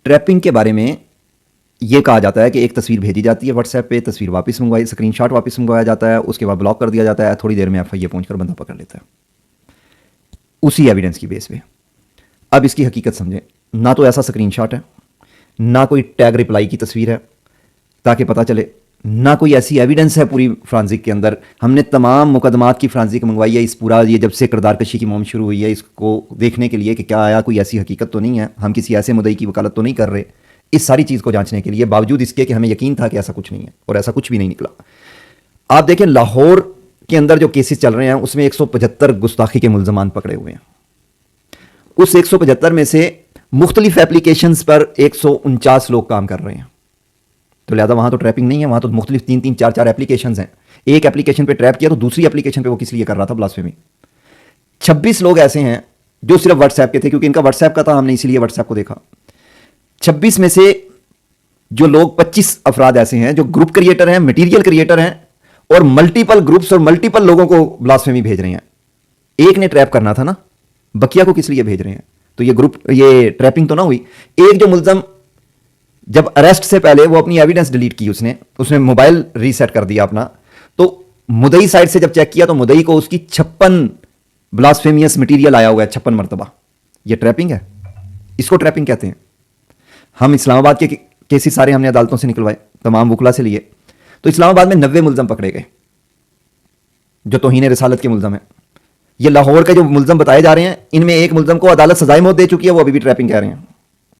Trapping کے بارے میں یہ کہا جاتا ہے کہ ایک تصویر بھیجی جاتی ہے واٹس ایپ پہ، تصویر واپس منگوائی، اسکرین شاٹ واپس منگوایا جاتا ہے، اس کے بعد بلاک کر دیا جاتا ہے، تھوڑی دیر میں ایف آئی اے پہنچ کر بندہ پکڑ لیتا ہے اسی ایویڈنس کی بیس پہ۔ اب اس کی حقیقت سمجھیں، نہ تو ایسا اسکرین شاٹ ہے، نہ کوئی ٹیگ رپلائی کی تصویر ہے تاکہ پتہ چلے، نہ کوئی ایسی ایویڈنس ہے پوری فرانزک کے اندر۔ ہم نے تمام مقدمات کی فرانزک منگوائی ہے، اس پورا یہ جب سے کردار کشی کی مہم شروع ہوئی ہے اس کو دیکھنے کے لیے کہ کیا آیا کوئی ایسی حقیقت تو نہیں ہے، ہم کسی ایسے مدعی کی وکالت تو نہیں کر رہے، اس ساری چیز کو جانچنے کے لیے، باوجود اس کے کہ ہمیں یقین تھا کہ ایسا کچھ نہیں ہے، اور ایسا کچھ بھی نہیں نکلا۔ آپ دیکھیں لاہور کے اندر جو کیسز چل رہے ہیں اس میں 175 گستاخی کے ملزمان پکڑے ہوئے ہیں۔ اس 175 میں سے مختلف ایپلیکیشنز پر 149 لوگ کام کر رہے ہیں، تو لہذا وہاں تو ٹریپنگ نہیں ہے، وہاں تو مختلف 3 4 ایپلیکیشنز ہیں۔ ایک ایپلیکیشن پہ ٹریپ کیا تو دوسری ایپلیکیشن پہ وہ کس لیے کر رہا تھا بلاسفیمی۔ 26 لوگ ایسے ہیں جو صرف واٹس ایپ کے تھے، کیونکہ ان کا واٹس ایپ کا تھا، ہم نے اسی لیے واٹس ایپ کو دیکھا۔ 26 میں سے جو لوگ 25 افراد ایسے ہیں جو گروپ کریٹر ہیں، مٹیریل کریٹر ہیں، اور ملٹیپل گروپس اور ملٹیپل لوگوں کو بلاسفیمی بھیج رہے ہیں۔ ایک نے ٹریپ کرنا تھا نا، بقیہ کو کس لیے بھیج رہے ہیں؟ تو یہ گروپ، یہ ٹریپنگ تو نہ ہوئی۔ ایک جو ملزم جب اریسٹ سے پہلے وہ اپنی ایویڈنس ڈیلیٹ کی، اس نے موبائل ریسیٹ کر دیا اپنا، تو مدعی سائڈ سے جب چیک کیا تو مدعی کو اس کی 56 بلاسفیمیس مٹیریل آیا ہوا ہے، 56 مرتبہ۔ یہ ٹریپنگ ہے، اس کو ٹریپنگ کہتے ہیں۔ ہم اسلام آباد کے کیسز سارے ہم نے عدالتوں سے نکلوائے، تمام وکلا سے لیے، تو اسلام آباد میں 90 ملزم پکڑے گئے جو توہین رسالت کے ملزم ہیں۔ یہ لاہور کے جو ملزم بتائے جا رہے ہیں، ان میں ایک ملزم کو عدالت سزائے موت دے چکی ہے، وہ ابھی بھی ٹریپنگ کہہ رہے ہیں۔